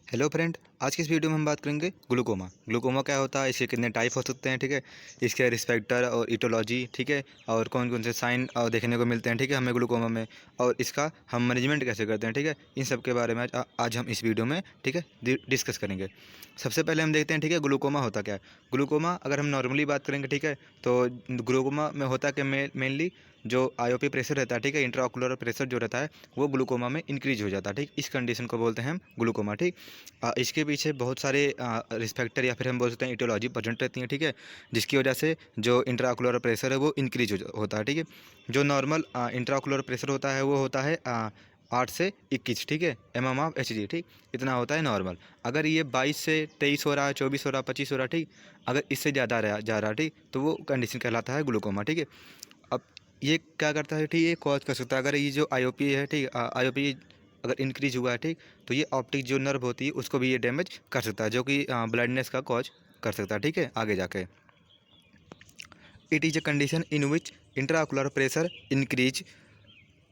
Hello friend. आज की इस वीडियो में हम बात करेंगे ग्लूकोमा। ग्लूकोमा क्या होता है, इसके कितने टाइप हो सकते हैं, ठीक है, इसके रिस्पेक्टर और इटोलॉजी, ठीक है, और कौन कौन से साइन देखने को मिलते हैं, ठीक है, हमें ग्लूकोमा में, और इसका हम मैनेजमेंट कैसे करते हैं, ठीक है, इन सब के बारे में आज हम इस वीडियो में, ठीक है, डिस्कस करेंगे। सबसे पहले हम देखते हैं, ठीक है, ग्लूकोमा होता क्या है। ग्लूकोमा अगर हम नॉर्मली बात करेंगे, ठीक है, तो ग्लूकोमा में होता है कि मेनली जो आईओपी प्रेशर रहता है, ठीक है, इंट्राऑक्यूलर प्रेशर जो रहता है वो ग्लूकोमा में इंक्रीज हो जाता है, ठीक, इस कंडीशन को बोलते हैं हम ग्लूकोमा, ठीक। इसके पीछे बहुत सारे रिस्पेक्टर या फिर हम बोल सकते हैं इटियोलॉजी प्रेजेंट रहती है, ठीक है, जिसकी वजह से जो इंट्राऑक्यूलर प्रेशर है वो इंक्रीज होता है, ठीक है। जो नॉर्मल इंट्राऑक्यूलर प्रेशर होता है वो होता है 8 से 21, ठीक है, mm/Hg, ठीक, इतना होता है नॉर्मल। अगर ये 22 से 23 हो रहा है, 24 हो रहा है, 25 हो रहा है, ठीक, अगर इससे ज़्यादा जा रहा है, ठीक, तो वो कंडीशन कहलाता है ग्लूकोमा, ठीक है। अब ये क्या करता है, ठीक, ये कॉज कर सकता है अगर ये जो आईओपी है, ठीक, आईओपी अगर इंक्रीज हुआ है, ठीक, तो ये ऑप्टिक जो नर्व होती है उसको भी ये डैमेज कर सकता है, जो कि ब्लाइंडनेस का कॉज कर सकता है, ठीक है, आगे जाके। It is a condition in which intraocular pressure increase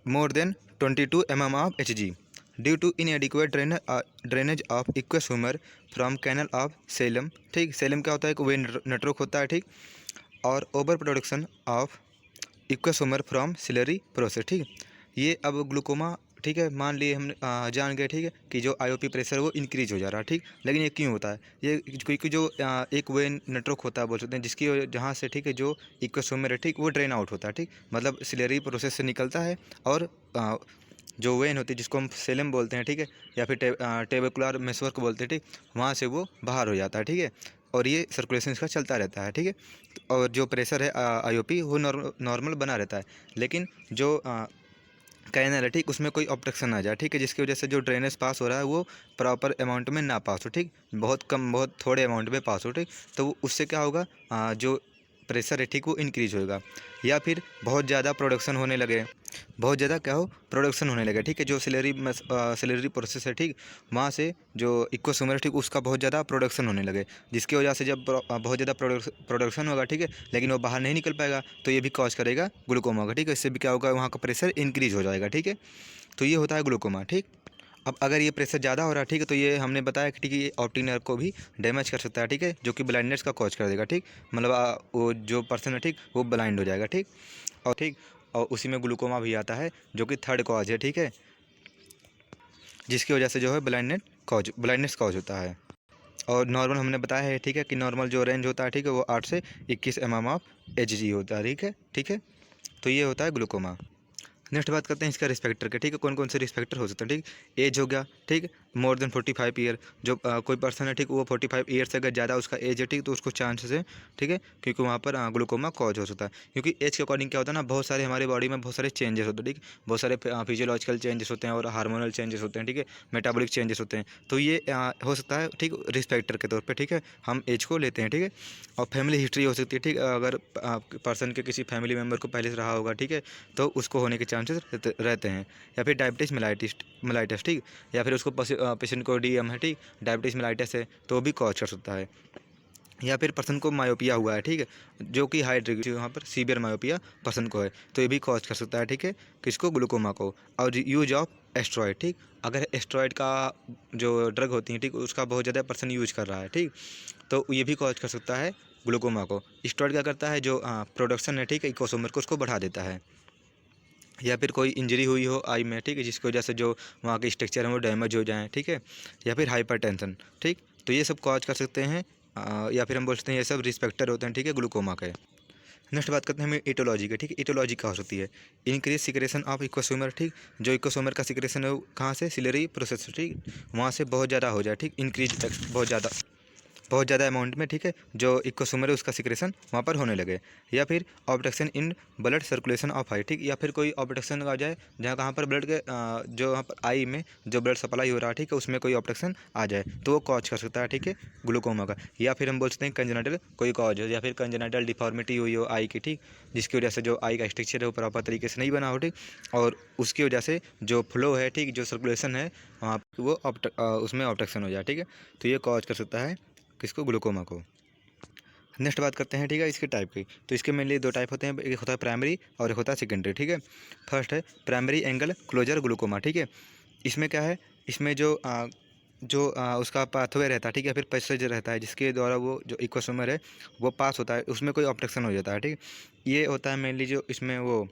more than 22 mm/Hg due to inadequate drainage of aqueous humour from canal of Schlemm, ठीक, सेलम क्या होता है, एक वे नेटवर्क होता है, ठीक, और over production of aqueous humour from ciliary process, ठीक। ये अब ग्लूकोमा, ठीक है, मान लिए हम जान गए, ठीक है, कि जो आईओपी प्रेशर वो इंक्रीज हो जा रहा है, ठीक, लेकिन ये क्यों होता है, ये क्योंकि जो एक वे नेटवर्क होता है बोल सकते हैं, जिसकी जहाँ से, ठीक है, जो इक्वसोमर है, ठीक, वो ड्रेन आउट होता है, ठीक, मतलब सिलरी प्रोसेस से निकलता है, और जो वेन होती है जिसको हम सेलम बोलते हैं, ठीक है, या फिर टेबकुलर मेसवर्क बोलते हैं, ठीक, वहाँ से वो बाहर हो जाता है, ठीक है, और ये सर्कुलेशन इसका चलता रहता है, ठीक है। और जो प्रेशर है आईओपी वो नॉर्मल बना रहता है, लेकिन जो कैनल है, ठीक, उसमें कोई ऑब्स्ट्रक्शन आ जाए, ठीक है, जिसकी वजह से जो ड्रेनेज पास हो रहा है वो प्रॉपर अमाउंट में ना पास हो, ठीक, बहुत कम, बहुत थोड़े अमाउंट में पास हो, ठीक, तो उससे क्या होगा, जो प्रेशर है, ठीक, वो इंक्रीज होएगा, या फिर बहुत ज़्यादा प्रोडक्शन होने लगे, बहुत ज़्यादा क्या हो, प्रोडक्शन होने लगे, ठीक है, जो सिलरी प्रोसेस है, ठीक, वहाँ से जो इक्वसोमर है, ठीक, उसका बहुत ज़्यादा प्रोडक्शन होने लगे, जिसकी वजह से जब बहुत ज़्यादा प्रोडक्शन होगा, ठीक है, लेकिन वो बाहर नहीं निकल पाएगा, तो ये भी कॉज करेगा ग्लूकोमा का, ठीक है, इससे भी क्या होगा, वहाँ का प्रेशर इंक्रीज हो जाएगा, ठीक है, तो ये होता है ग्लूकोमा, ठीक। अब अगर ये प्रेशर ज़्यादा हो रहा है, ठीक है, तो ये हमने बताया कि, ठीक है, ये ऑप्टिक नर्व को भी डैमेज कर सकता है, ठीक है, जो कि ब्लाइंडनेस का कॉज कर देगा, ठीक, मतलब वो जो पर्सन है, ठीक, वो ब्लाइंड हो जाएगा, ठीक, और ठीक, और उसी में ग्लूकोमा भी आता है जो कि थर्ड कॉज है, ठीक है, जिसकी वजह से जो है ब्लाइंडनेस कॉज होता है। और नॉर्मल हमने बताया है, ठीक है, कि नॉर्मल जो रेंज होता है, ठीक है, वो 8 से 21 mm/Hg होता है, ठीक है, ठीक है, तो ये होता है ग्लूकोमा। नेक्स्ट बात करते हैं इसका रिस्पेक्टर के, ठीक है, कौन कौन से रिस्पेक्टर हो सकते हैं, ठीक, एज हो गया, ठीक, मोर देन 45 ईयर, जो कोई पर्सन है, ठीक, वो 45 ईयर से अगर ज़्यादा उसका एज है, ठीक, तो उसको चांसेस है, ठीक है, क्योंकि वहाँ पर ग्लूकोमा कॉज हो सकता है, क्योंकि एज के अकॉर्डिंग क्या होता है ना, बहुत सारे हमारे बॉडी में बहुत सारे चेंजेस होते हैं, ठीक, बहुत सारे फिजियोलॉजिकल चेंजेस होते हैं और हार्मोनल चेंजेस होते हैं, ठीक है, मेटाबॉलिक चेंजेस होते हैं, तो ये हो सकता है, ठीक, रिस्पेक्टर के तौर पर, ठीक है, हम एज को लेते हैं, ठीक है, और फैमिली हिस्ट्री हो सकती है, ठीक, अगर पर्सन के किसी फैमिली मेम्बर को पहले से रहा होगा, ठीक है, तो उसको होने के चांसेस रहते हैं, या फिर डायबिटीज़ मिलाइटिस, ठीक, या फिर उसको पेशेंट को डीएम है, ठीक, डायबिटीज़ मिलाइटिस है, तो भी कॉज कर सकता है, या फिर पर्सन को मायोपिया हुआ है, ठीक है, जो कि हाई डिग्री वहाँ पर सीवियर मायोपिया पर्सन को है, तो ये भी कॉज कर सकता है, ठीक है, किसको, ग्लूकोमा को। और यूज ऑफ एस्ट्रॉयड, ठीक, अगर एस्ट्रॉयड का जो ड्रग होती है, ठीक, उसका बहुत ज़्यादा पर्सन यूज कर रहा है, ठीक, तो ये भी कॉज कर सकता है ग्लूकोमा को। स्टेरॉइड क्या करता है, जो प्रोडक्शन है, ठीक है, इकोसोमर को उसको बढ़ा देता है, या फिर कोई इंजरी हुई हो आई में, ठीक है, जिसकी वजह से जो वहाँ के स्ट्रक्चर हैं वो डैमेज हो जाएँ, ठीक है, या फिर हाइपरटेंशन, ठीक, तो ये सब कॉज कर सकते हैं, या फिर हम बोल सकते हैं ये सब रिस्पेक्टर होते हैं, ठीक है, ग्लूकोमा के। नेक्स्ट बात करते हैं हम इटोलॉजी के, ठीक है, इटोलॉजी क्या हो सकती है, इंक्रीज सिक्रेशन ऑफ इक्वसोमर, ठीक, जो इक्वसोमर का सिक्रेशन है वो कहाँ से, सिलरी प्रोसेस, ठीक, वहाँ से बहुत ज़्यादा हो जाए, ठीक, इंक्रीज बहुत ज़्यादा अमाउंट में, ठीक है, जो इक्वसोमर है उसका सिक्रेशन वहाँ पर होने लगे, या फिर obstruction in blood circulation of eye, ठीक, या फिर कोई ऑब्स्ट्रक्शन आ जाए जहाँ कहाँ पर ब्लड के जो वहाँ पर आई में जो ब्लड सप्लाई हो रहा है, ठीक है, उसमें कोई ऑब्स्ट्रक्शन आ जाए तो वो कॉज कर सकता है, ठीक है, ग्लूकोमा का। या फिर हम बोल सकते हैं कंजेनिटल कोई कॉज हो, या फिर कंजेनिटल डिफॉर्मिटी हुई हो आई की, ठीक, जिसकी वजह से जो आई का स्ट्रक्चर है वो प्रॉपर तरीके से नहीं बना हो, ठीक, और उसकी वजह से जो फ्लो है, ठीक, जो सर्कुलेशन है वहाँ पर वो उसमें ऑब्स्ट्रक्शन हो जाए, ठीक है, तो ये कॉज कर सकता है किसको, ग्लूकोमा को। नेक्स्ट बात करते हैं, ठीक है, इसके टाइप की, तो इसके मेनली दो टाइप होते हैं, एक होता है प्राइमरी और एक होता है सेकेंडरी, ठीक है। फर्स्ट है प्राइमरी एंगल क्लोजर ग्लूकोमा, ठीक है, इसमें क्या है, इसमें जो जो उसका पाथवे रहता है, ठीक है, फिर पैसेज रहता है जिसके द्वारा वो जो इकोसोमर है वो पास होता है, उसमें कोई ऑब्स्ट्रक्शन हो जाता है, ठीक। ये होता है मेनली जो इसमें वो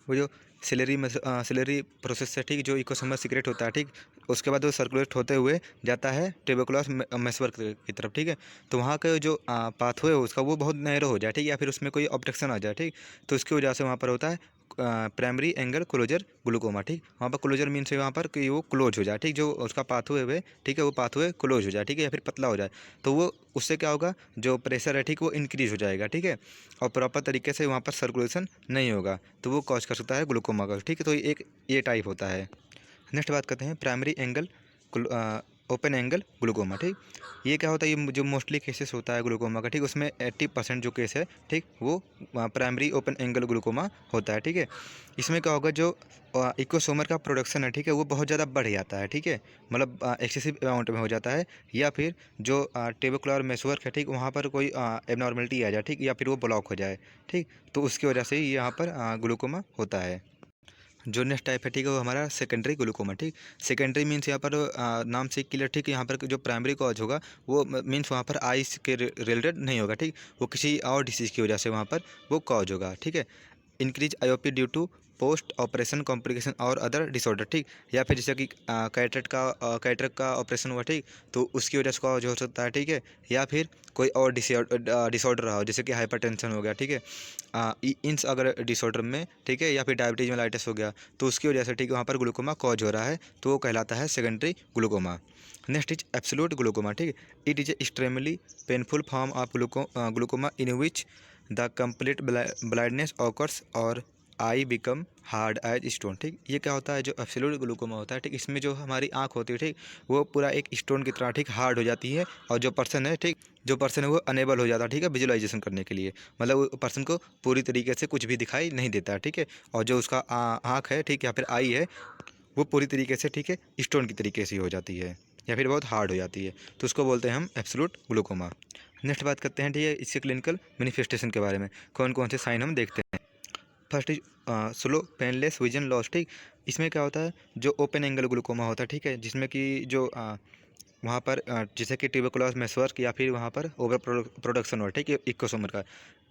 जो सिलेरी प्रोसेस है, ठीक, जो इकोसोमर सीक्रेट होता है, ठीक। उसके बाद वो सर्कुलेट होते हुए जाता है ट्यूबरकुलोस मेसवर्क की तरफ, ठीक है। तो वहाँ का जो पाथवे है उसका वो बहुत नैरो हो जाए, ठीक, या फिर उसमें कोई ऑब्स्ट्रक्शन आ जाए, ठीक। तो उसकी वजह से वहाँ पर होता है प्राइमरी एंगल क्लोजर ग्लूकोमा, ठीक। वहाँ पर क्लोजर मीन्स है वहाँ पर कि वो क्लोज हो जाए, ठीक, जो उसका पाथवे है, ठीक है, वो पाथवे क्लोज हो जाए, ठीक है, या फिर पतला हो जाए। तो वो उससे क्या होगा, जो प्रेशर है, ठीक, वो इंक्रीज हो जाएगा, ठीक है, और प्रॉपर तरीके से वहाँ पर सर्कुलेशन नहीं होगा, तो वो कॉज कर सकता है ग्लूकोमा का, ठीक है। तो एक ये टाइप होता है। नेक्स्ट बात करते हैं primary angle open angle glaucoma, ठीक। ये क्या होता है, ये जो मोस्टली केसेस होता है ग्लूकोमा का, ठीक, उसमें 80% जो केस है, ठीक, वो प्राइमरी ओपन एंगल ग्लूकोमा होता है, ठीक है। इसमें क्या होगा, जो इकोसोमर का प्रोडक्शन है, ठीक है, वो बहुत ज़्यादा बढ़ जाता है, ठीक है, मतलब एक्सेसिव अमाउंट में हो जाता है, या फिर जो ट्यूबरकुलर मेसवर्क है, ठीक, वहाँ पर कोई एबनॉर्मलिटी आ जाए, ठीक, या फिर वो ब्लॉक हो जाए, ठीक। तो उसकी वजह से ही यहाँ पर ग्लूकोमा होता है। जो नेक्स्ट टाइप है, ठीक है, वो हमारा सेकेंडरी ग्लूकोमा, ठीक। सेकेंडरी मीन्स यहाँ पर नाम से क्लियर, ठीक है, यहाँ पर जो प्राइमरी कॉज होगा वो मीन्स वहाँ पर आइस के रिलेटेड नहीं होगा, ठीक। वो किसी और डिसीज़ की वजह से वहाँ पर वो कॉज होगा, ठीक है। Increase IOP due to post operation complication और अदर डिसऑर्डर, ठीक। या फिर जैसे कि कैटरेक्ट का ऑपरेशन हुआ, ठीक, तो उसकी वजह से कॉज हो सकता है, ठीक है। या फिर कोई और डिसऑर्डर रहा हो, जैसे कि हाइपरटेंशन हो गया, ठीक है, इंस अगर डिसऑर्डर में, ठीक है, या फिर डायबिटीज मेलाइटिस हो गया, तो उसकी वजह से, ठीक है, वहाँ पर ग्लूकोमा कॉज हो रहा है, तो वो कहलाता है secondary glaucoma. Next is absolute glaucoma, ठीक। It is extremely painful form of glaucoma in which the complete blindness occurs और eye become hard as stone, ठीक। ये क्या होता है, जो एब्सोल्यूट ग्लूकोमा होता है, ठीक, इसमें जो हमारी आँख होती है, ठीक, वो पूरा एक स्टोन की तरह, ठीक, हार्ड हो जाती है, और जो पर्सन है, ठीक, जो पर्सन है वो अनेबल हो जाता है, ठीक है, विजुअलाइजेशन करने के लिए, मतलब वो पर्सन को पूरी तरीके से कुछ भी दिखाई नहीं देता है, ठीक है। और जो उसका आँख है, ठीक, या फिर आई है, वो पूरी तरीके से, ठीक है, स्टोन की तरीके से हो जाती है, या फिर बहुत हार्ड हो जाती है, तो उसको बोलते हैं हम एब्सोल्यूट ग्लूकोमा। नेक्स्ट बात करते हैं, ठीक है, इसके क्लिनिकल मैनिफेस्टेशन के बारे में, कौन कौन से साइन हम देखते हैं। First is slow painless vision loss, ठीक। इसमें क्या होता है, जो ओपन एंगल ग्लूकोमा होता है, ठीक है, जिसमें कि जो वहाँ पर जैसे कि ट्यूबरकुलोस मेसवर्क या फिर वहाँ पर ओवर प्रोडक्शन हो, ठीक है, इकोसोमर का,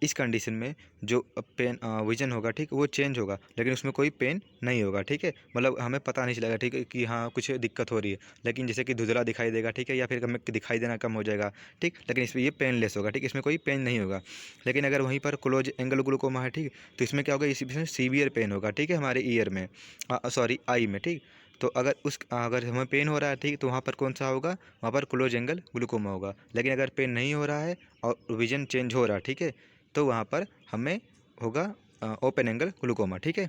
इस कंडीशन में जो पेन विजन होगा, ठीक, वो चेंज होगा, लेकिन उसमें कोई पेन नहीं होगा, ठीक है, मतलब हमें पता नहीं चलेगा, ठीक है, कि हाँ कुछ दिक्कत हो रही है, लेकिन जैसे कि धुंधला दिखाई देगा, ठीक है, या फिर हमें दिखाई देना कम हो जाएगा, ठीक, लेकिन इसमें ये पेनलेस होगा, ठीक, इसमें कोई पेन नहीं होगा। लेकिन अगर वहीं पर क्लोज एंगल ग्लूकोमा है, ठीक, तो इसमें क्या होगा, इसमें सीवियर पेन होगा, ठीक है, हमारे ईयर में, सॉरी आई में, ठीक। तो अगर हमें पेन हो रहा है, ठीक, तो वहाँ पर कौन सा होगा, वहाँ पर क्लोज एंगल ग्लूकोमा होगा। लेकिन अगर पेन नहीं हो रहा है और विजन चेंज हो रहा है, ठीक है, तो वहाँ पर हमें होगा ओपन एंगल ग्लूकोमा, ठीक है।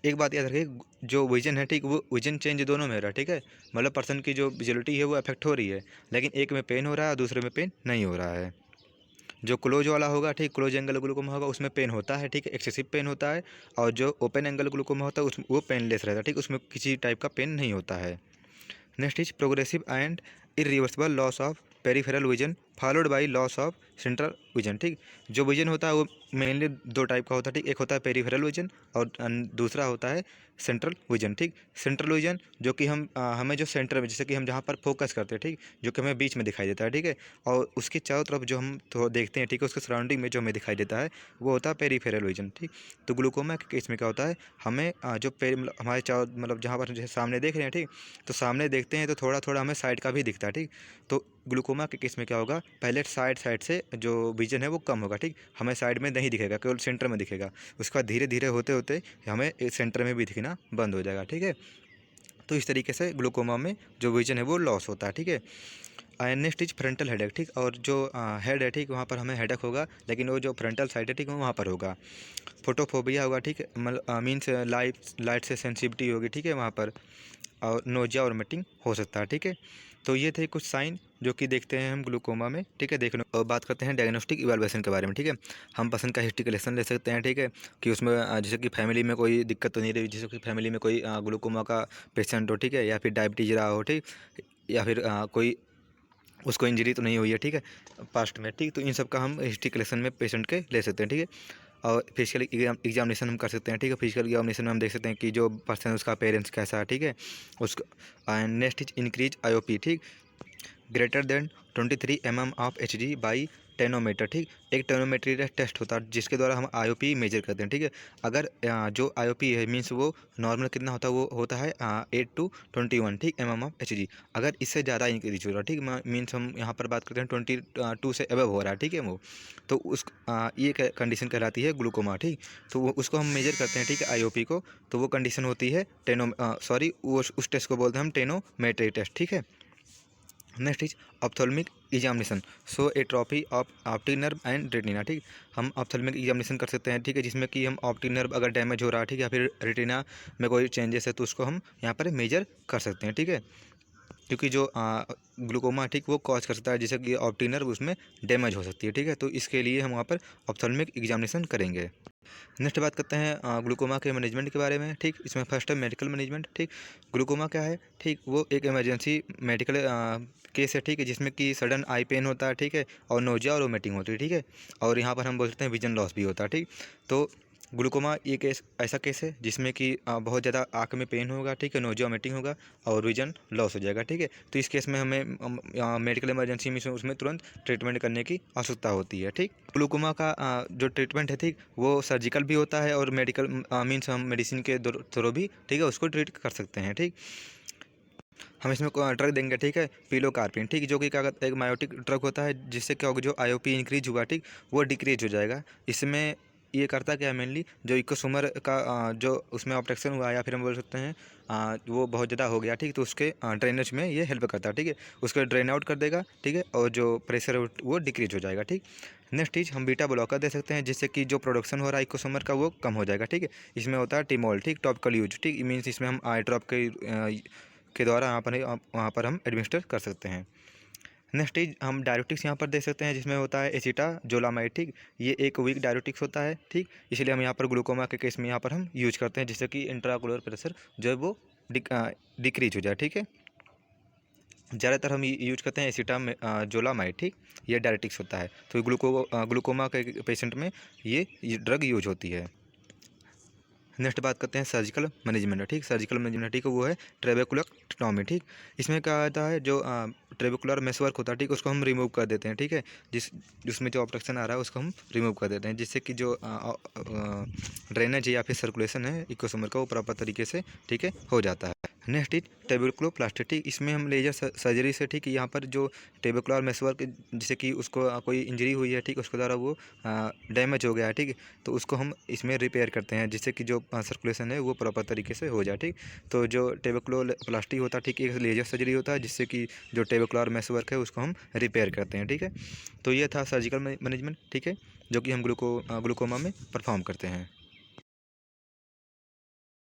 एक बात याद रखिए, जो विजन है, ठीक, वो विजन चेंज दोनों में हो रहा है, ठीक है, मतलब पर्सन की जो विजुअलिटी है वो अफेक्ट हो रही है, लेकिन एक में पेन हो रहा है और दूसरे में पेन नहीं हो रहा है। जो क्लोज वाला होगा, ठीक, क्लोज एंगल ग्लूकोमा होगा, उसमें पेन होता है, ठीक है, एक्सेसिव पेन होता है, और जो ओपन एंगल ग्लूकोमा होता है उस वो पेनलेस रहता है, ठीक, उसमें किसी टाइप का पेन नहीं होता है। Next is progressive and irreversible loss of peripheral vision followed by loss of central vision, ठीक। जो विजन होता है वो मेनली दो टाइप का होता है, ठीक, एक होता है पेरिफेरल विजन और दूसरा होता है सेंट्रल विजन, ठीक। सेंट्रल विजन जो कि हमें जो सेंटर में, जैसे कि हम जहाँ पर फोकस करते हैं, ठीक, जो कि हमें बीच में दिखाई देता है, ठीक है, और उसके चारों तरफ जो हम तो देखते हैं, ठीक है, उसके सराउंडिंग में जो हमें दिखाई देता है वो होता है पेरिफेरल विजन, ठीक। तो ग्लूकोमा के केस में क्या होता है, हमें जो मतलब हमारे चारों, मतलब जहाँ पर जैसे सामने देख रहे हैं, ठीक, तो सामने देखते हैं तो थोड़ा थोड़ा हमें साइड का भी दिखता है, ठीक। तो ग्लूकोमा के केस में क्या होगा, पहले साइड साइड से जो विजन है वो कम होगा, ठीक, हमें साइड में नहीं दिखेगा, केवल सेंटर में दिखेगा, उसके बाद धीरे धीरे होते होते हमें सेंटर में भी दिखना बंद हो जाएगा, ठीक है। तो इस तरीके से ग्लूकोमा में जो विजन है वो लॉस होता है, ठीक है। नेक्स्ट इज फ्रंटल हेडेक, ठीक, और जो हेड है, ठीक, वहाँ पर हमें हेडेक होगा, लेकिन वो जो फ्रंटल साइड है, ठीक, वो वहाँ पर होगा। फोटोफोबिया होगा, ठीक, मतलब मीन्स लाइट से सेंसिटिविटी होगी, ठीक है, वहाँ पर, और नोजिया और मिटिंग हो सकता है, ठीक है। तो ये थे कुछ साइन जो कि देखते हैं हम ग्लूकोमा में, ठीक है। देखने और बात करते हैं डायग्नोस्टिक इवैल्यूएशन के बारे में, ठीक है। हम पर्सन का हिस्ट्री कलेक्शन ले सकते हैं, ठीक है, कि उसमें जैसे कि फैमिली में कोई दिक्कत तो नहीं रही, जैसे कि फैमिली में कोई ग्लूकोमा का पेशेंट हो, ठीक है, या फिर डायबिटीज रहा हो, ठीक, या फिर कोई उसको इंजरी तो नहीं हुई है, ठीक है, पास्ट में, ठीक। तो इन सब का हम हिस्ट्री कलेक्शन में पेशेंट के ले सकते हैं, ठीक है। और फिजिकल एग्जामिनेशन हम कर सकते हैं, ठीक है। फिजिकल एग्जामिनेशन में हम देख सकते हैं कि जो पर्सन है उसका पेरेंट्स कैसा है, ठीक है। उसका and next is increase IOP, ठीक, greater than 23 mm of H G by tonometer, ठीक। एक टेनोमेट्री टेस्ट होता है जिसके द्वारा हम आईओपी मेजर करते हैं, ठीक है। अगर जो आईओपी है मीन्स वो नॉर्मल कितना होता है, वो होता है 8 to 21, ठीक, mm ऑफ एच जी। अगर इससे ज़्यादा इंक्रीज हो रहा है, ठीक, मीन्स हम यहाँ पर बात करते हैं 22 से अबव हो रहा है, ठीक है वो, तो उस ये कंडीशन कहलाती है ग्लूकोमा, ठीक। तो वो उसको हम मेजर करते हैं, ठीक है, आईओपी को। तो वो कंडीशन होती है उस टेस्ट को बोलते हैं हम टेनोमेट्री टेस्ट, ठीक है। Next is ophthalmic examination, so atrophy of optic nerve and retina, ठीक। हम ऑप्थेल्मिक एग्जामिनेशन कर सकते हैं, ठीक है, जिसमें कि हम ऑप्टिक नर्व अगर डैमेज हो रहा है, ठीक है, या फिर रेटिना में कोई चेंजेस है तो उसको हम यहाँ पर मेजर कर सकते हैं, ठीक है। क्योंकि जो ग्लूकोमा, ठीक, वो कॉज कर सकता है जैसे कि ऑप्टिक नर्व उसमें डैमेज हो सकती है, ठीक है। तो इसके लिए हम वहाँ पर ऑप्थेल्मिक एग्जामिनेशन करेंगे। नेक्स्ट बात करते हैं ग्लूकोमा के मैनेजमेंट के बारे में, ठीक। इसमें फर्स्ट है मेडिकल मैनेजमेंट, ठीक। ग्लूकोमा क्या है, ठीक, वो एक इमरजेंसी मेडिकल केस है, ठीक है, जिसमें कि सडन आई पेन होता है, ठीक है, और नोजिया और वोमिटिंग होती है, ठीक है। और यहाँ पर हम बोल सकते हैं विजन लॉस भी होता है, ठीक। तो ग्लूकोमा ये केस ऐसा केस है जिसमें कि बहुत ज़्यादा आँख में पेन होगा, ठीक है, नोजिया वोमिटिंग होगा और विजन लॉस हो जाएगा, ठीक है। तो इस केस में हमें मेडिकल इमरजेंसी में उसमें तुरंत ट्रीटमेंट करने की आवश्यकता होती है, ठीक। ग्लूकोमा का जो ट्रीटमेंट है, ठीक, वो सर्जिकल भी होता है और मेडिकल मीन्स हम मेडिसिन के थ्रू भी, ठीक है, उसको ट्रीट कर सकते हैं, ठीक। हम इसमें ड्रग देंगे, ठीक है, पिलोकार्पिन, ठीक, जो कि क्या कहते हैं, एक मायोटिक ड्रग होता है जिससे क्या होगा, जो आईओपी इंक्रीज हुआ, ठीक, वो डिक्रीज हो जाएगा। इसमें ये करता क्या है, मेनली जो इकोसोमर का जो उसमें ऑब्स्ट्रक्शन हुआ या फिर हम बोल सकते हैं वो बहुत ज़्यादा हो गया, ठीक, तो उसके ड्रेनेज में ये हेल्प करता है, ठीक है, उसको ड्रेन आउट कर देगा, ठीक है, और जो प्रेशर है वो डिक्रीज हो जाएगा, ठीक। नेक्स्ट चीज़ हम बीटा ब्लॉकर दे सकते हैं जिससे कि जो प्रोडक्शन हो रहा है इकोसोमर का वो कम हो जाएगा, ठीक है। इसमें होता है टिमोल, ठीक, टॉपिकल यूज, ठीक, मीन्स इसमें हम आई ड्रॉप के द्वारा वहाँ पर हम एडमिनिस्टर कर सकते हैं। नेक्स्ट इज हम डायरेटिक्स यहाँ पर दे सकते हैं जिसमें होता है एसिटाजोलामाइड, ठीक, ये एक वीक डायरेटिक्स होता है, ठीक, इसलिए हम यहाँ पर ग्लूकोमा के केस में यहाँ पर हम यूज करते हैं जिससे कि इंट्राकुलर प्रेशर जो है वो डिक्रीज हो जाए, ठीक है। ज़्यादातर हम यूज करते हैं जोलामाइड, ठीक, ये डायरेटिक्स होता है। तो ग्लूकोमा के पेशेंट में ये ड्रग यूज होती है। नेक्स्ट बात करते हैं सर्जिकल मैनेजमेंट, ठीक, सर्जिकल मैनेजमेंट, ठीक, वो है ट्रेबेकुलर, ठीक। इसमें क्या होता है, जो ट्रेबेकुलर मेसवर्क होता है, ठीक, उसको हम रिमूव कर देते हैं, ठीक है, जिसमें जो ऑब्स्ट्रक्शन आ रहा है उसको हम रिमूव कर देते हैं जिससे कि जो ड्रेनेज या फिर सर्कुलेशन है इकोसोमर का वो प्रॉपर तरीके से, ठीक है, हो जाता है। नेक्स्ट इज टेबुलोप्लास्टी, ठीक, इसमें हम लेजर सर्जरी से, ठीक, यहाँ पर जो टेबुकुलर मेसवर्क जैसे कि उसको कोई इंजरी हुई है, ठीक, उसके द्वारा वो डैमेज हो गया है, ठीक, तो उसको हम इसमें रिपेयर करते हैं जिससे कि जो सर्कुलेशन है वो प्रॉपर तरीके से हो जाए, ठीक। तो जो टेबुलोप्लास्टी होता है, ठीक, एक लेजर सर्जरी होता है जिससे कि जो टेबुकुलर मेसवर्क है उसको हम रिपेयर करते हैं, ठीक है। तो ये था सर्जिकल मैनेजमेंट, ठीक है, जो कि हम ग्लूकोमा में परफॉर्म करते हैं।